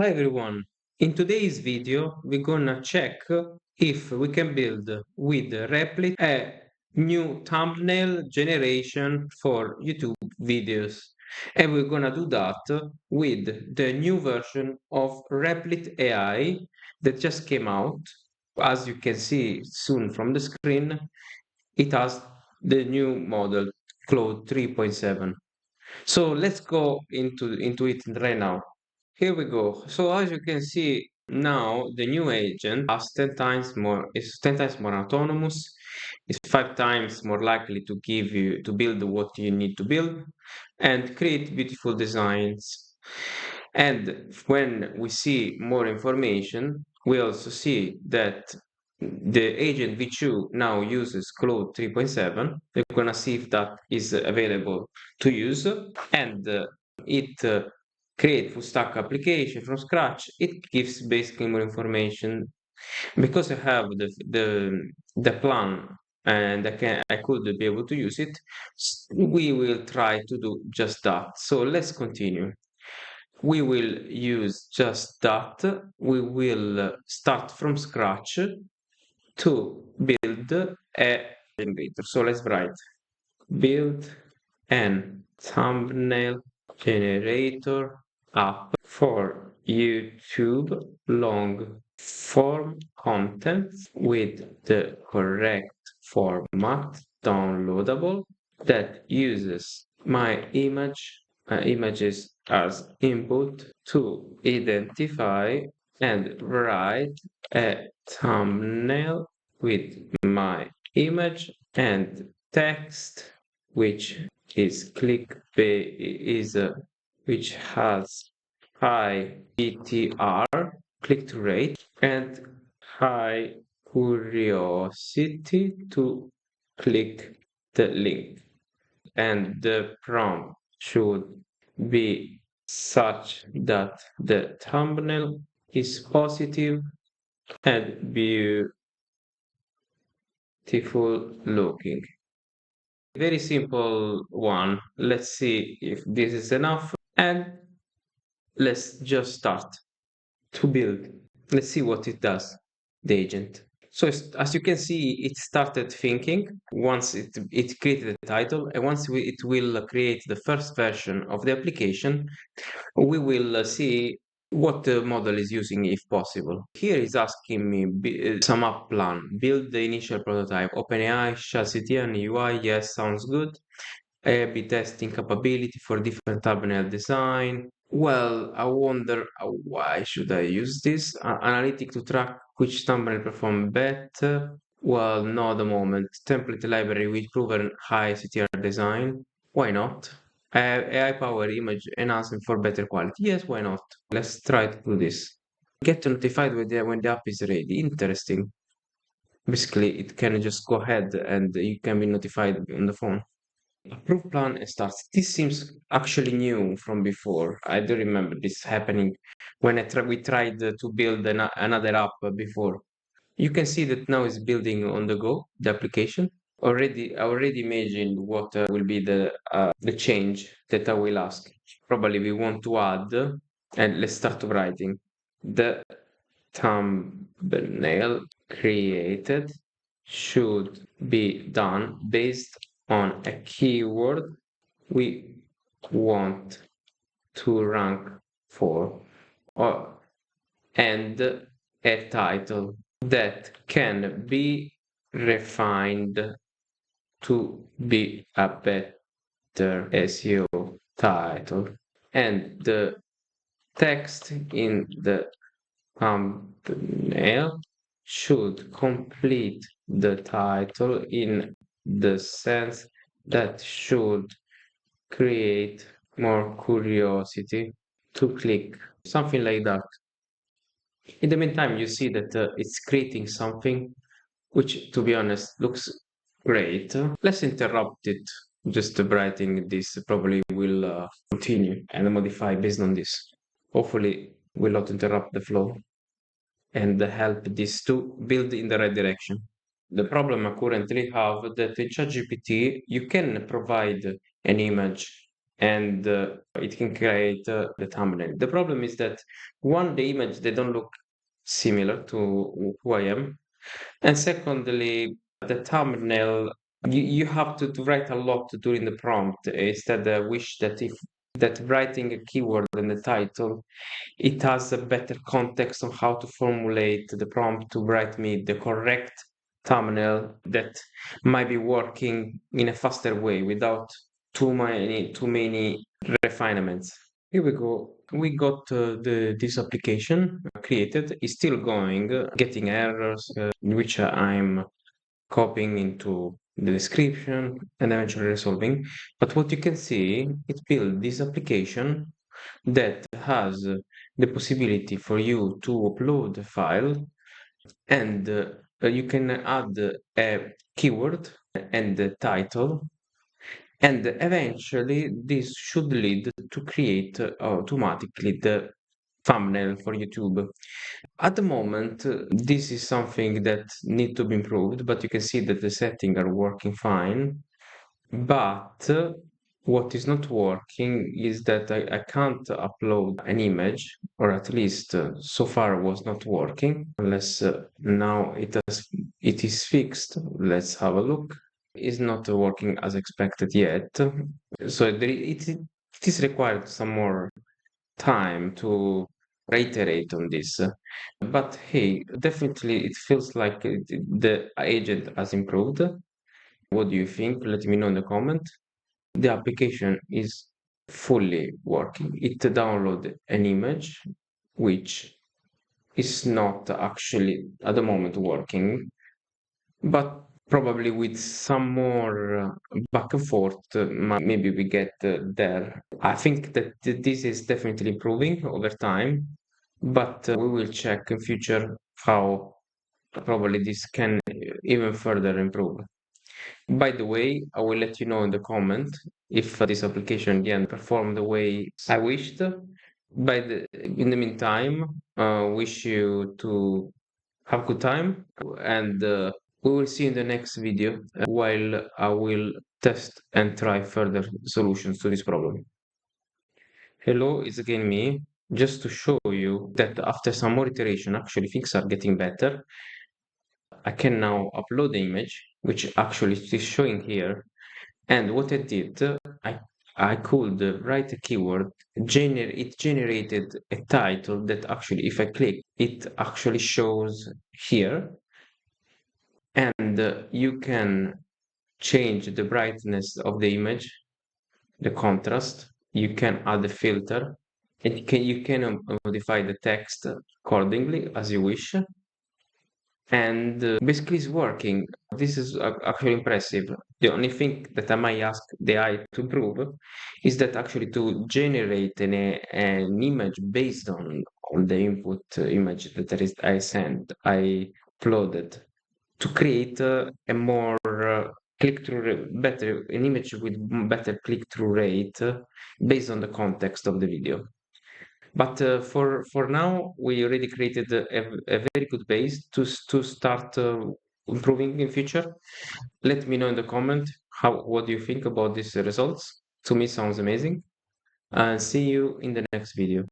Hi everyone. In today's video, we're gonna check if we can build with Replit a new thumbnail generation for YouTube videos. And we're gonna do that with the new version of Replit AI that just came out. As you can see soon from the screen, it has the new model Claude 3.7. So let's go into it right now. Here we go. So as you can see now, the new agent has 10 times more, is 10 times more autonomous, is 5 times more likely to give you to build what you need to build and create beautiful designs. And when we see more information, we also see that the agent V2 now uses Claude 3.7. We're gonna see if that is available to use, and it create full stack application from scratch. It gives basically more information because I have the plan and I could be able to use it. We will try to do just that. So let's continue. We will use just that. We will start from scratch to build a generator. So let's write build an thumbnail generator app for YouTube long form content with the correct format downloadable that uses my images as input to identify and write a thumbnail with my image and text which is which has high ETR click to rate and high curiosity to click the link, and the prompt should be such that the thumbnail is positive and beautiful looking. Very simple one. Let's see if this is enough, and let's just start to build. Let's see what it does, the agent. So as you can see, it started thinking once it created a title, and once it will create the first version of the application, we will see what the model is using if possible. Here is asking me sum up plan, build the initial prototype, OpenAI, chassis and UI, yes, sounds good. A/B testing capability for different thumbnail design. Well, I wonder why should I use this? Analytic to track which thumbnail perform better. Well, not at the moment. Template library with proven high CTR design. Why not? AI power image enhancement for better quality. Yes, why not? Let's try to do this. Get notified when the app is ready. Interesting. Basically, it can just go ahead and you can be notified on the phone. Approve plan and starts. This seems actually new from before. I do remember this happening when we tried to build another app before. You can see that now it's building on the go, the application. I already imagined what will be the change that I will ask. Probably we want to add, and let's start writing. The thumbnail created should be done based on a keyword we want to rank for, or and a title that can be refined to be a better SEO title, and the text in the thumbnail should complete the title in the sense that should create more curiosity to click, something like that. In the meantime, you see that it's creating something which, to be honest, looks great. Let's interrupt it. Just writing this probably will continue and modify based on this. Hopefully, will not interrupt the flow and help this to build in the right direction. The problem I currently have that in ChatGPT you can provide an image and it can create the thumbnail. The problem is that one, the image, they don't look similar to who I am. And secondly, the thumbnail, you have to write a lot during the prompt. Instead, I wish that if that writing a keyword in the title, it has a better context on how to formulate the prompt to write me the correct thumbnail that might be working in a faster way without too many refinements. Here we go. We got this application created. It's still going, getting errors, which I'm copying into the description and eventually resolving. But what you can see, it built this application that has the possibility for you to upload a file and you can add a keyword and the title, and eventually this should lead to create automatically the thumbnail for YouTube. At the moment, this is something that need to be improved, but you can see that the settings are working fine. But what is not working is that I can't upload an image, or at least so far was not working, unless now it is fixed. Let's have a look. It's not working as expected yet. So it is required some more time to reiterate on this. But hey, definitely it feels like the agent has improved. What do you think? Let me know in the comment. The application is fully working. It downloaded an image which is not actually at the moment working, but probably with some more back and forth, maybe we get there. I think that this is definitely improving over time, but we will check in future how probably this can even further improve. By the way, I will let you know in the comment if this application didn't perform the way I wished. In the meantime, wish you to have good time, and we will see in the next video while I will test and try further solutions to this problem. Hello, it's again me. Just to show you that after some more iteration, actually things are getting better. I can now upload the image, which actually is showing here. And what I did, I could write a keyword, it generated a title that actually, if I click, it actually shows here. And you can change the brightness of the image, the contrast. You can add a filter, and you can modify the text accordingly as you wish. And basically it's working. This is actually impressive. The only thing that I might ask the AI to improve is that actually to generate an image based on the input image that I sent, I uploaded, to create a more better, an image with better click-through rate based on the context of the video. But for now, we already created a very good base to start improving in future. Let me know in the comment what do you think about these results. To me, sounds amazing. And see you in the next video.